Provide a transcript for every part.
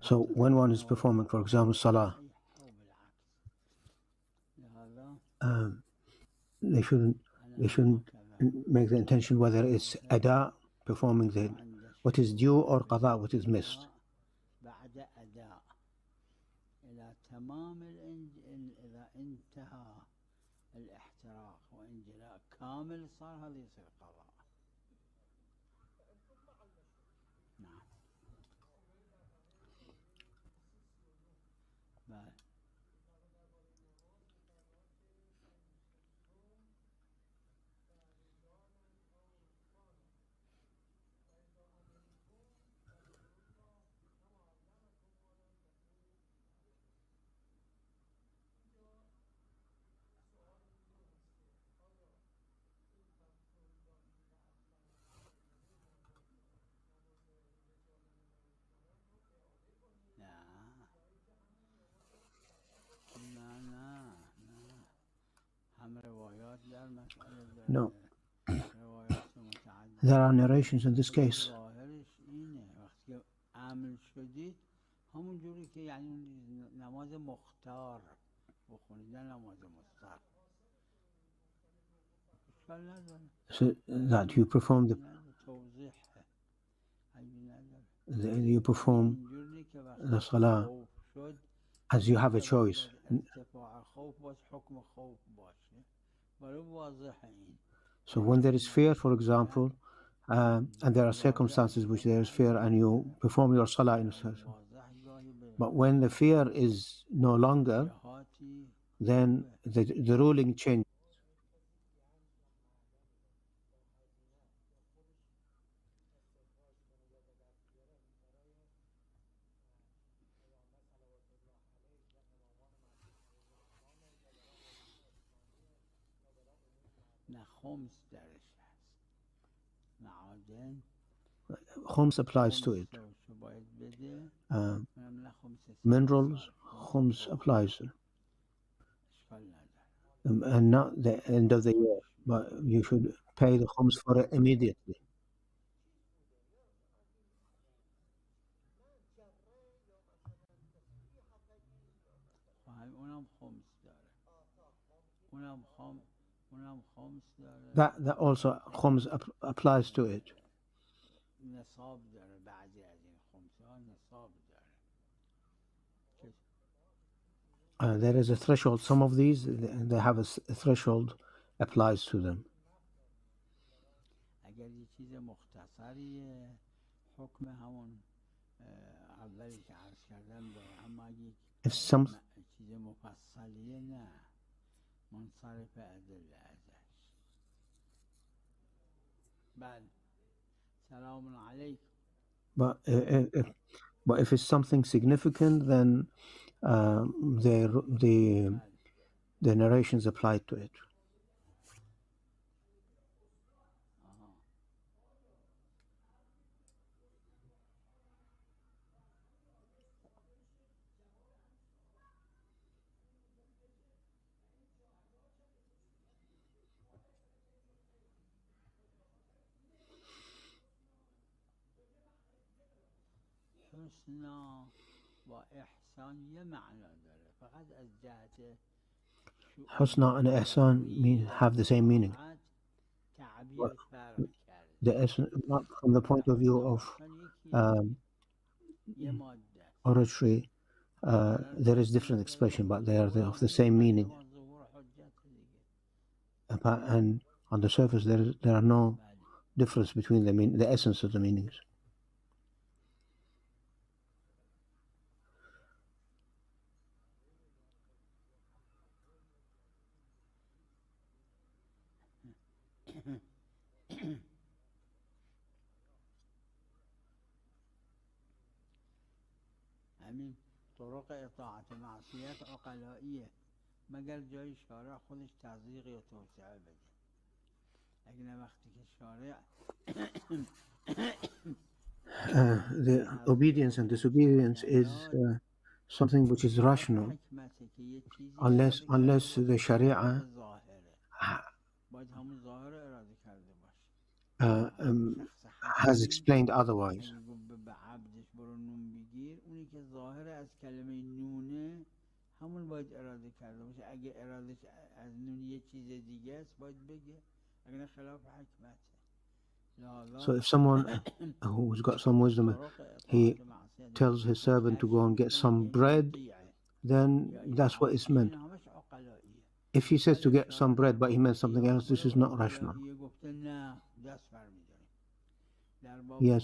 So when one is performing, for example, salah, they shouldn't make the intention whether it's ada, performing what is due, or qada, what is missed. No. There are narrations in this case. So that you perform the salah as you have a choice. So when there is fear, for example, and there are circumstances which there is fear, and you perform your salah in a certain. But when the fear is no longer, then the ruling changes. Khums applies to it. Minerals, khums applies to it. And not the end of the year, but you should pay the khums for it immediately. That also khums applies to it. There is a threshold. Some of these, they have a threshold applies to them. If some but if it's something significant, then the narrations apply to it. Husna and ihsan have the same meaning. The essence, not from the point of view of oratory, there is different expression, but they are of the same meaning. And on the surface, there are no difference between the essence of the meanings. طرق اطاعت معصیت عقلائیه مگر جای شارع خودش تضییق یا توسعه بده اگه نه وقتی که شارع the obedience and disobedience is something which is rational unless the Sharia has explained otherwise. اگه گفت به عبدش برو نون بگیر، اونی که ظاهر از کلمه نونه همون باید اراده کرده باشه. اگه ارادش از نون یه چیز دیگه است باید بگه، اگه نه خلاف حکمته. So if someone who's got some wisdom, he tells his servant to go and get some bread, then that's what is meant. If he says to get some bread but he meant something else, this is not rational. Yes,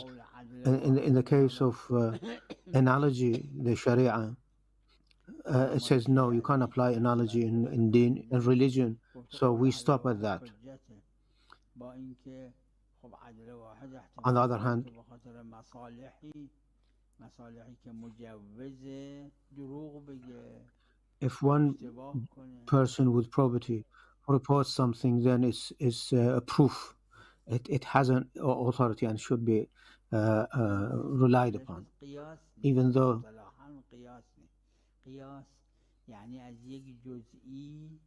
and in the case of analogy, the Sharia, it says no, you can't apply analogy in deen, in religion, so we stop at that. On the other hand, if one person with probity reports something, then it's a proof. It has an authority and should be relied upon, even though قیاس یعنی از یک جزئی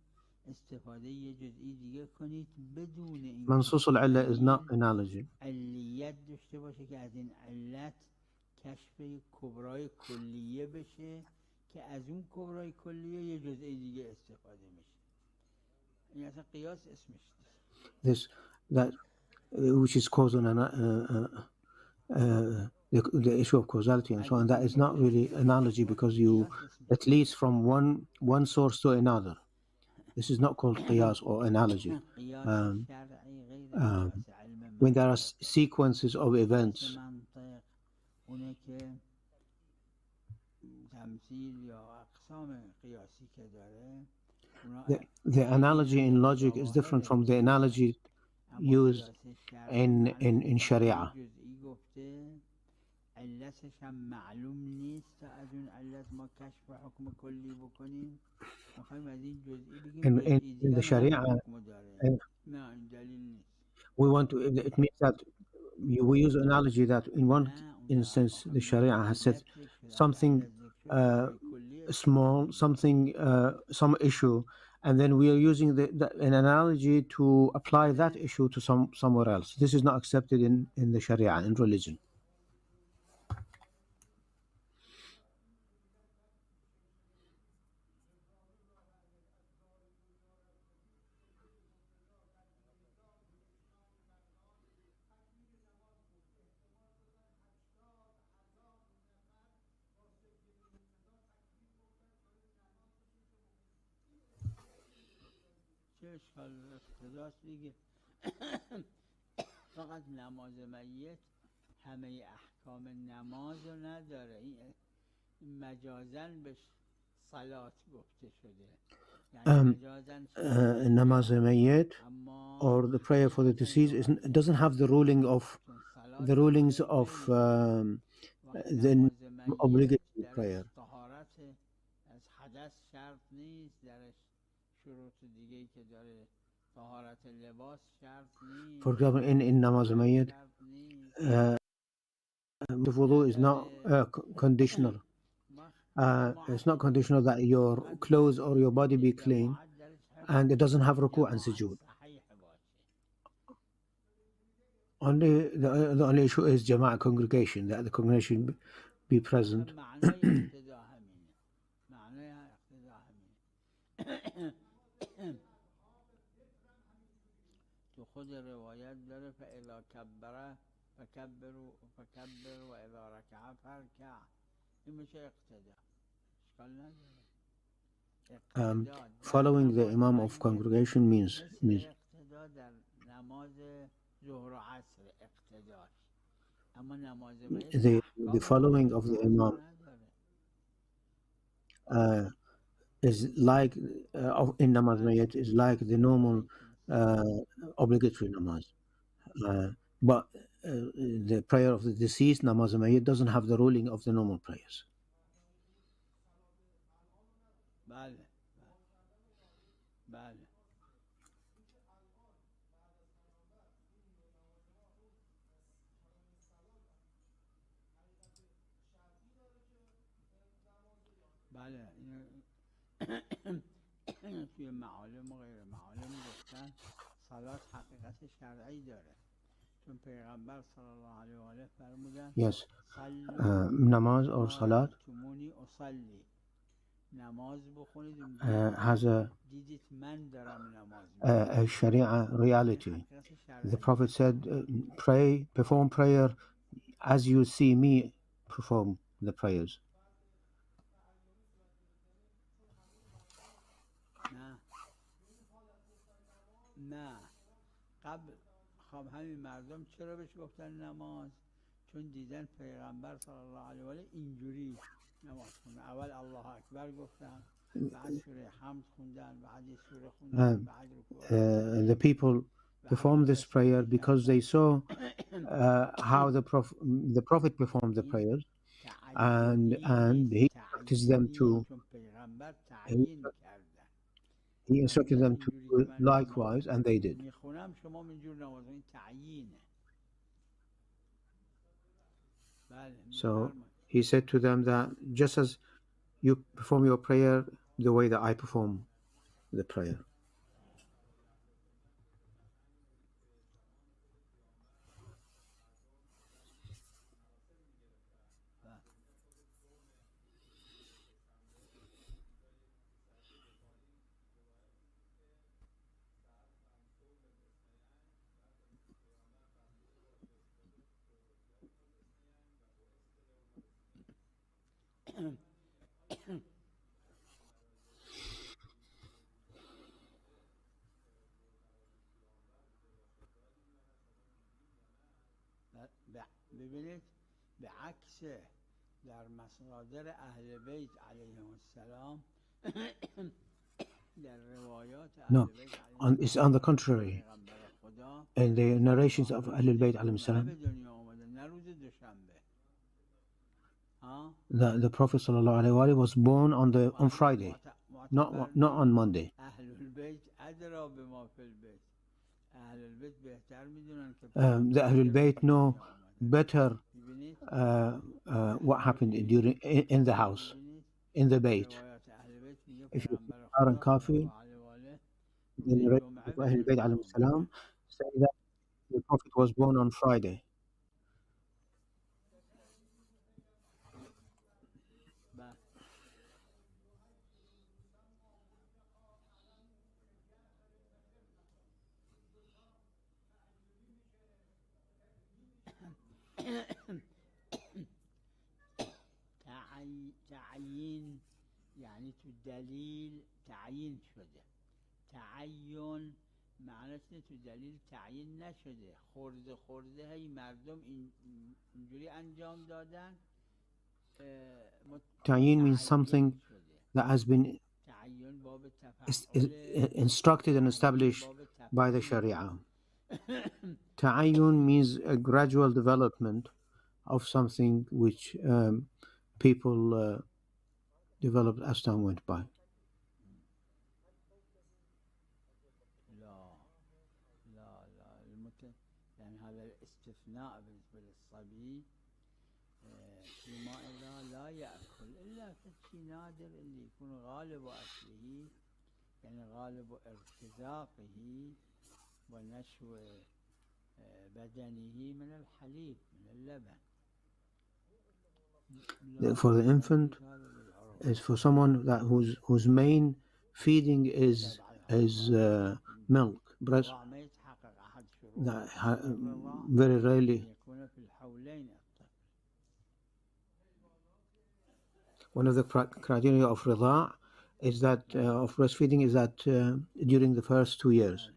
استفاده یه جزئی دیگه کنید بدون این منصوص العله is not analogy. علیت داشته باشه که از این علت کشف کبرای کلیه بشه که از اون کبرای کلیه یه جزئی دیگه استفاده میشه. این اصلا قیاس اسمش نیست. That which is causal and the issue of causality and so on, that is not really analogy because it leads from one source to another. This is not called qiyas or analogy. When there are sequences of events, the analogy in logic is different from the analogy used in Sharia. علتش هم معلوم نیست تا از اون علت ما کشف حکم کلی بکنیم. میخوایم از این جزئی بگیم in the Sharia, نه این دلیل نیست. we want to, it means that we use analogy that in one instance the Sharia has said something small, something some issue, and then we are using an analogy to apply that issue to somewhere else. This is not accepted in the Sharia, in religion. چه اشکال اقتداست دیگه. فقط نماز میت همه احکام نماز رو نداره. این مجازن بهش صلات گفته شده. Namaz mayyit or the prayer for the deceased it doesn't have the rulings of the obligatory prayer. از حدث شرط نیست درش، شروط دیگه‌ای که داره طهارت لباس شرط نیست. For example, in namaz mayyit, the wudu is not conditional. It's not conditional that your clothes or your body be clean, and it doesn't have ruku' and sujood. The only issue is jama'ah congregation, that the congregation be present. تو خود روایت داره فاذا کبر فکبر و اذا رکع فرکع. این میشه اقتدا. اشکال نداره. Following the imam of congregation means اقتدا در نماز ظهر و عصر اقتداش، اما نماز the following of the imam is like in namaz mayyit is like the normal obligatory namaz, but the prayer of the deceased namaz mayyit doesn't have the ruling of the normal prayers. بله بله بله. توی معالم و غیر معالم گفتن صلات حقیقت شرعی داره. چون پیغمبر صلی الله علیه و آله فرمودن Yes, صلوا namaz or کما salat رأیتمونی اصلی، نماز بخونید اونجوری has دیدید من دارم نماز a میخونم. Sharia reality. حقیقت The شرعی. Prophet said, perform prayer as you see me perform the prayers. نه قبل خب همین مردم چرا بهش گفتن نماز؟ چون دیدن پیغمبر صلی الله علیه و آله اینجوری نماز خوندن. اول الله اکبر گفتن، بعد سوره حمد خوندن، بعد یه سوره خوندن، بعد رکوع رفتن. The people performed this prayer because they saw how the Prophet performed the prayers, and he instructed them to چون پیغمبر تعیین کردن. he instructed them to اینجوری do که من likewise, and they did. میخونم شما اینجور نماز، این تعیینه. So he said to them that just as you perform your prayer the way that I perform the prayer. ببینید به عکس در مصادر اهل بیت علیهم السلام در روایات No, it's on the contrary. In the narrations of Ahlul Bayt alayhim salam, the Prophet sallallahu alaihi wasallam was born on Friday, not on Monday. The Ahlul Bayt know better what happened in the house, in the Bayt. If you are Kafir, the narration of Ahlul Bayt alayhim salam say that the Prophet was born on Friday. تعیین یعنی تو دلیل تعیین شده، تعین معنیش تو دلیل تعیین نشده، خورده هی مردم اینجوری انجام دادن. Ta'yin means something that has been instructed and established by the Sharia. Ta'ayyun means a gradual development of something which people developed as time went by. يعني هذا الاستثناء بالنسبة للصبي فيما إذا لا يأكل إلا شيء نادر اللي يكون غالب أكله، يعني غالب ارتزاقه ونشو بدنه من الحليب من اللبن. For the infant, is for someone that whose main feeding is milk, breast. That very rarely. One of the criteria of rida is that of breastfeeding is that during the first 2 years.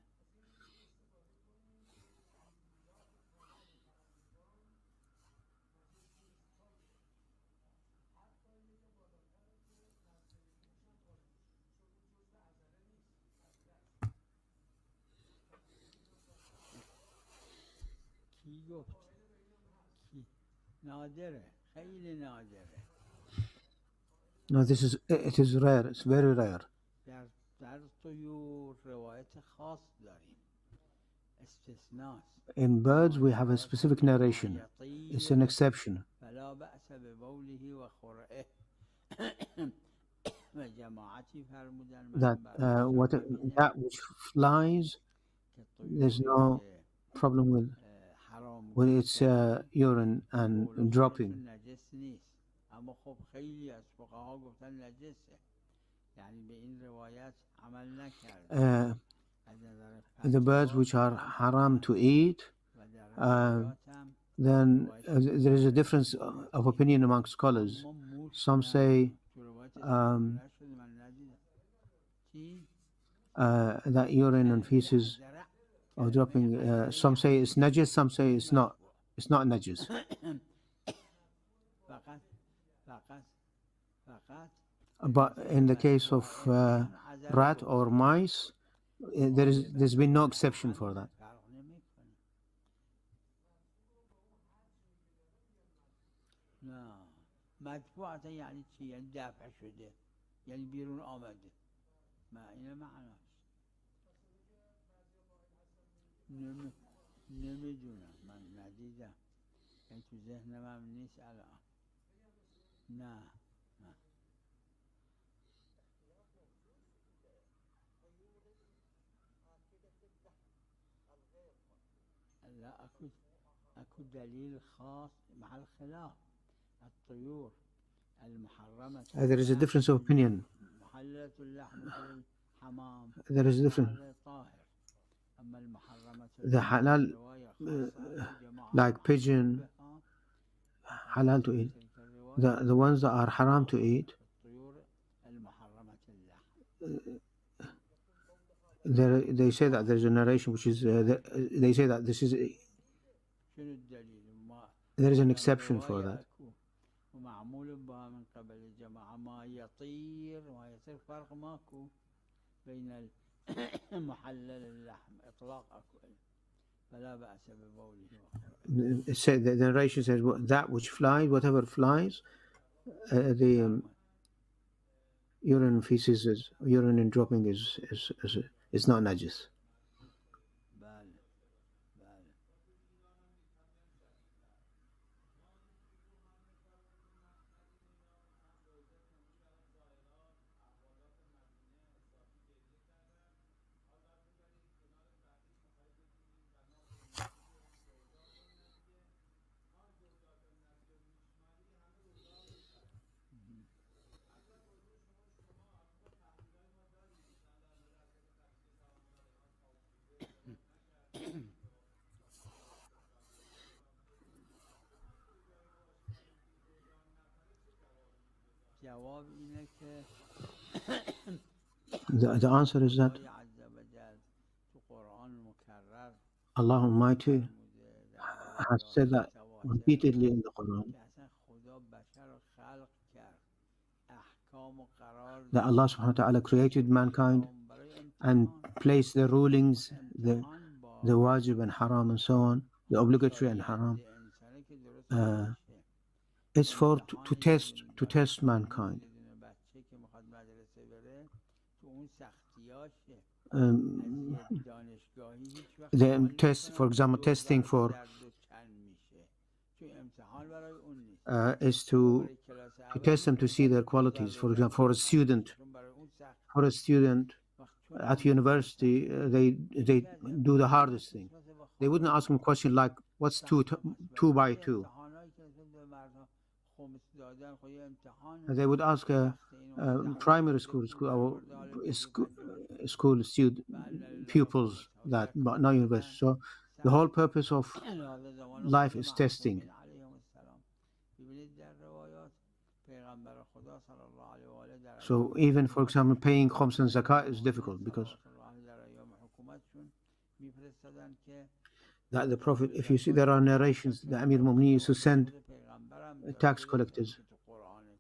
No, it is rare. It's very rare. In birds, we have a specific narration. It's an exception. That which flies, there's no problem with. when it's urine and dropping. نجس نیست، اما خب خیلی از فقها گفتن نجسه، یعنی به این روایت عمل نکرد. The birds which are haram to eat, then there is a difference of opinion among scholars. Some say that urine and feces are dropping. Some say it's najis, some say it's not. It's not najis. But in the case of rat or mice, there's been no exception for that. مدفوعة یعنی چی؟ یعنی دفع شده، یعنی بیرون آمده. اینه معناش. نمیدونم، من ندیدم، یعنی تو ذهنم هم نیست الان. نه لا اكو دليل خاص مع الخلاف. الطيور المحرمة There is a difference of opinion. محللة اللحم مثل الحمام. There is a difference. أما المحرمة The halal, like pigeon, halal to eat. The ones that are haram to eat, they say that there's a narration which is they say that this is there is an exception for that. The narration says that which flies, whatever flies, the urine and feces, urine and dropping is not najis. The answer is that Allah Almighty has said that repeatedly in the Quran, that Allah subhanahu wa ta'ala created mankind and placed the rulings, the wajib and haram and so on, the obligatory and haram. It's for to test mankind. The test, for example, testing for is to test them to see their qualities. For example, for a student at university, they do the hardest thing. They wouldn't ask him a question like, "What's two by two?" They would ask a primary school student pupils that, but not university. So the whole purpose of life is testing. So even, for example, paying khums and zakat is difficult because that the Prophet, if you see, there are narrations that Amir Mu'mineen used to send tax collectors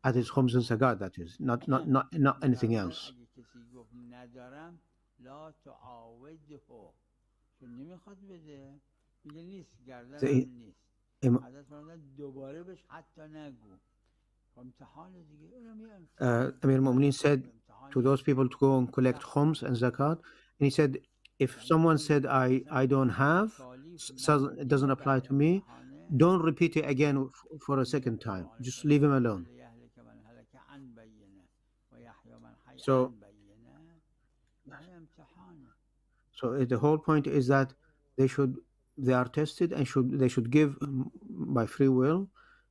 at his khums and zakat, that is, not anything else. Amir Mu'mineen said to those people to go and collect khums and zakat, and he said, if someone said I don't have, it doesn't apply to me, don't repeat it again for a second time. Just leave him alone. So the whole point is that they should they are tested and they should give by free will,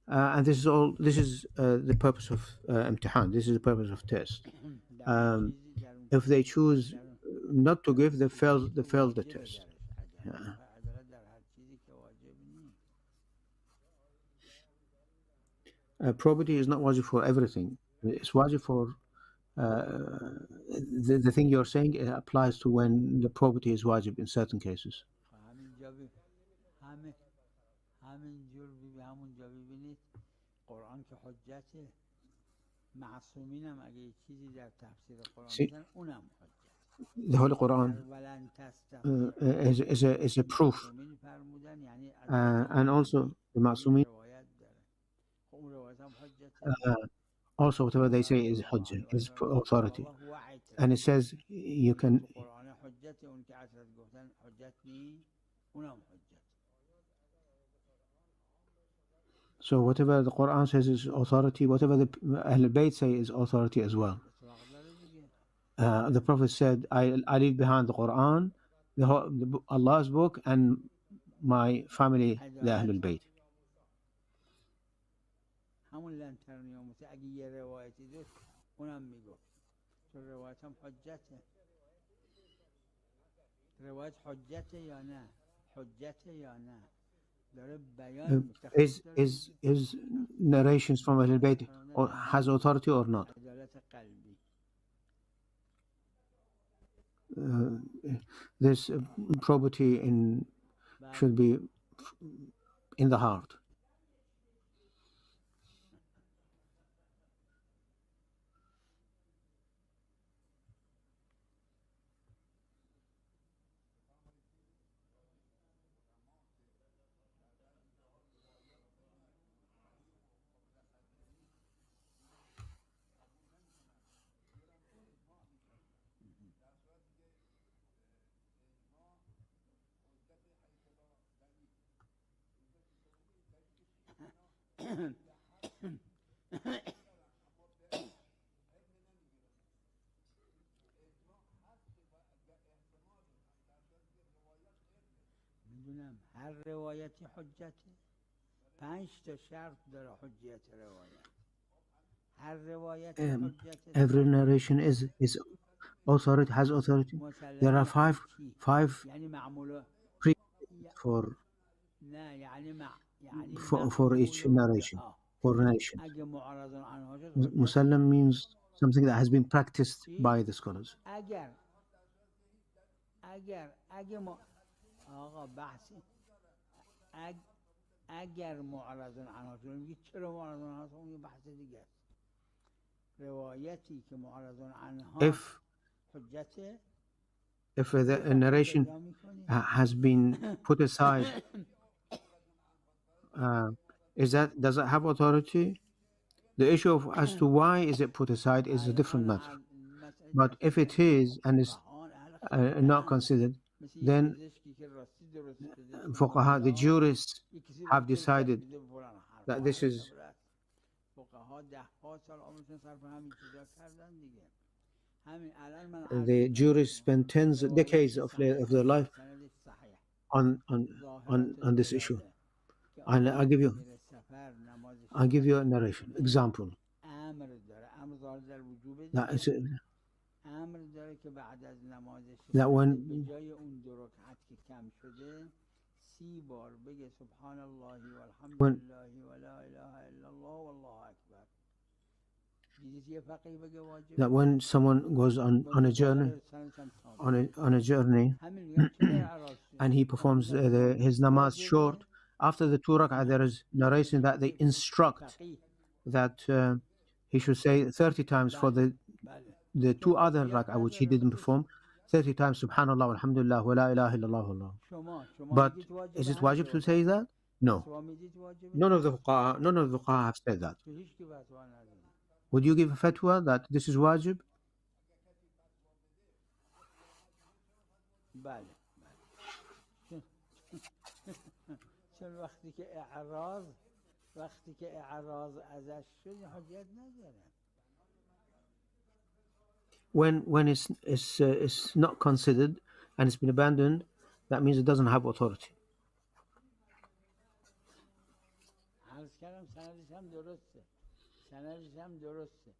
and this is the purpose of imtihan. This is the purpose of test. در اون Um, چیزی در اون if they choose در اون not to give, they چیزی که failed the واجبه test. درش عدالت Yeah. عدالت در هر چیزی که واجب نیست. Probity is not wajib for everything. It's wajib for the thing you're saying applies to when the probity is wajib in certain cases. همینجا همینجور همونجا ببینید قرآن که حجته، معصومین هم اگه چیزی در تفسیر قرآن See, بزن اونم حجت. the Holy Quran ولن تستطيع is a proof, معصومین فرمودن یعنی and also the Ma'sumin, روایت داره. خب اون روایت هم حجته. also whatever they say is hujjah, is authority. And it says you can. قرآن حجت، اون که حضرت گفتن حجت نیست اونم حجت. So whatever the Quran says is authority, whatever the Ahl Bayt say is authority as well. The Prophet said, I leave behind the Quran, Allah's book, and my family, the Ahlul Bayt. همون لنترنیوم اگه یه روایتی داشت اونم میگفت چون روایت هم حجته. روایت حجته یا نه؟ حجته یا نه؟ داره بیان Is narrations from Ahlul Bayt has authority or not? عدالت قلبی. This probity should be in the heart. میدونم هر روایتی حجته. 5 تا شرط داره حجیت روایت. هر روایت حجته. Every narration is authority, has authority. There are five یعنی معمول for نه یعنی for each narration. For narration. اگه معرض عنها شد Musallam means something that has been practiced by the scholars. اگر آقا بحثی اگر معرض عنها شد میگه چرا معرض عنها شد اون بحث دیگه است. روایتی که معرض عنها حجته. If a narration has been put aside, does it have authority? The issue of as to why is it put aside is a different matter. But if it is and is not considered, then fuqaha, the jurists, have decided that this is. The jurists spend decades of their life on this issue. And I'll give you a narration example. That when someone goes on a journey and he performs his namaz short, after the 2 rak'ah there is narration that they instruct that he should say 30 times for the 2 other rak'ah which he didn't perform, 30 times subhanallah alhamdulillah wa la ilaha illallah wallah. But is it wajib to say that? No. None of the fuqaha have said that. Would you give a fatwa that this is wajib? When it's not considered and it's been abandoned, that means it doesn't have authority. کردم سندش هم درسته. سندش هم درسته.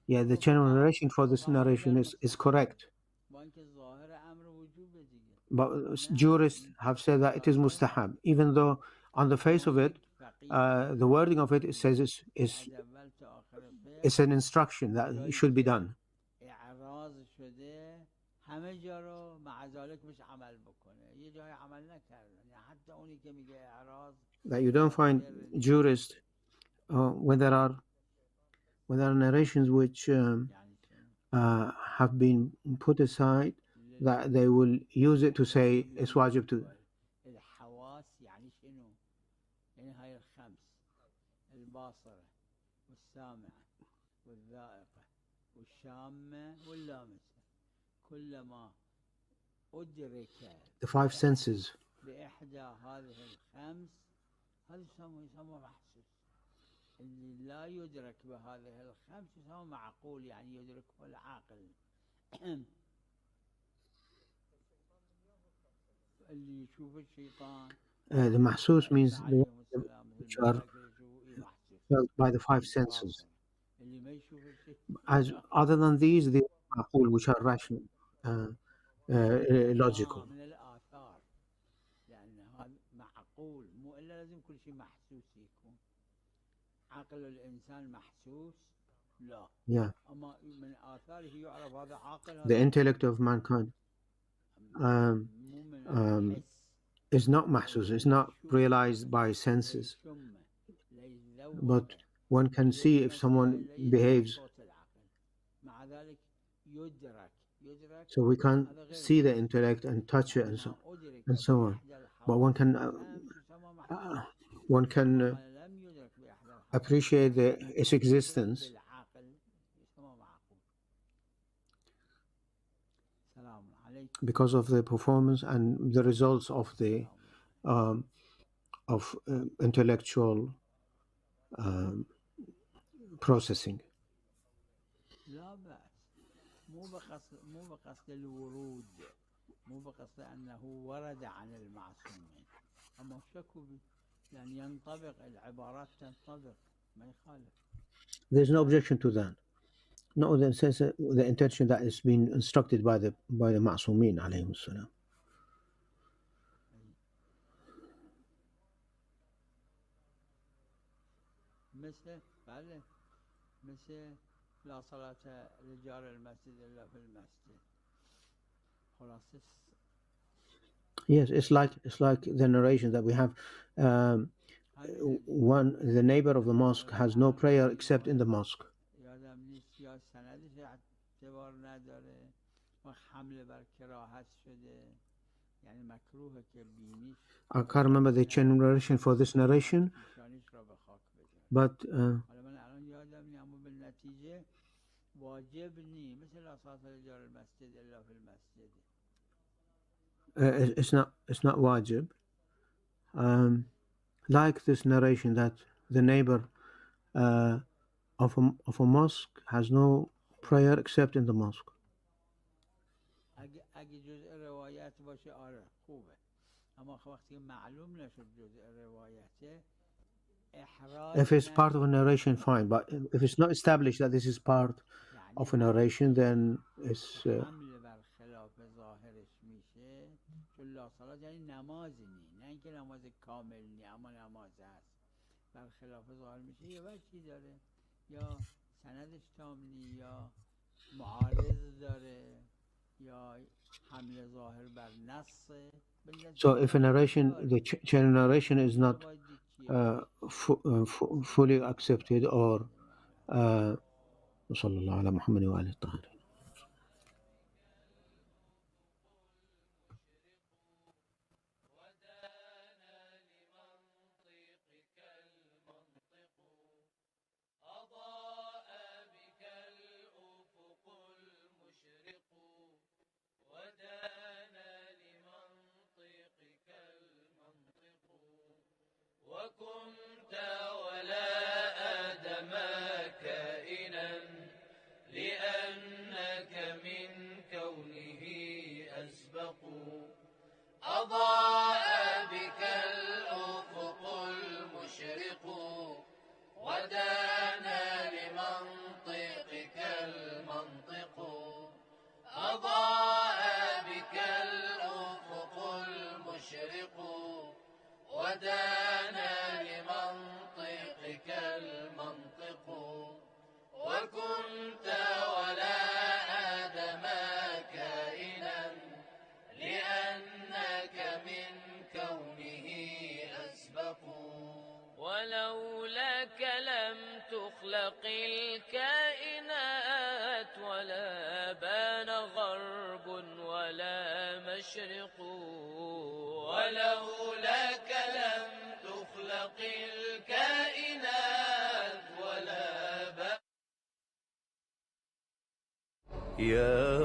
Yeah, the chain of narration for this narration is correct. با اینکه ظاهر امر وجوبه دیگه. But jurists have said that it is mustahab, even though on the face of it, the wording of it says it's an instruction that it should be done. اعراض شده همه جا رو مع ذلك بهش عمل بکنه. یه جای عمل نکردن. حتی اونی که میگه اعراض. That you don't find jurists when there are narrations which have been put aside, that they will use it to say it's wajib to. الحواس يعني شنو؟ يعني هاي الخمس: الباصرة والسامعة والذائقة والشامة واللامسة. كلما أدرك The five senses. بإحدى هذه الخمس هذا يسمى محسوس. اللي لا يدرك بهذه الخمس يسمى معقول، يعني يدركه العاقل. اللي يشوف الشيطان. The mahsus means the ones which are felt by the five senses. As other than these, the maqul, which are rational, logical. من الآثار. يعني هذا معقول، مو إلا لازم كل شيء محسوس يكون. عقل الإنسان محسوس؟ لا. Yeah. أما من آثاره يعرف هذا عاقل. The intellect of mankind is not mahsus, it's not realized by senses. But one can see if someone behaves. So we can't see the intellect and touch it and so on. But one can appreciate its existence because of the performance and the results of the intellectual processing. لا بأس، مو بقصد الورود، مو بقصد أنه ورد عن المعصومين، أما شكوا يعني ينطبق، العبارات تنطبق، ما يخالف. There's no objection to that. No, the sense, the intention that is being instructed by the ma'sumin alayhim salam. مثل لا صلاة لجار المسجد إلا في المسجد. خلاص. Yes, it's like the narration that we have. The neighbor of the mosque has no prayer except in the mosque. I can't remember the chain narration for this narration, but it's not wajib. Like this narration that the neighbor of a mosque has no prayer except in the mosque. If it's part of a narration, fine. But if it's not established that this is part of a narration, then it's یا سندش تام نی یا معارض داره یا حمل ظاهر بر نص. So if a narration, the chain narration is not fully accepted, or صلى الله على محمد وآله الطاهرين. وكنت ولا آدم كائنا لأنك من كونه أسبق أضاء بك الأفق هدانا لمنطقك المنطق وكنت ولا آدم كائنا لأنك من كونه أسبق ولولاك لم تخلق الكائنات ولا بان غرب ولا مشرق ولولاك لم تخلق الكائنات ولا بان. يا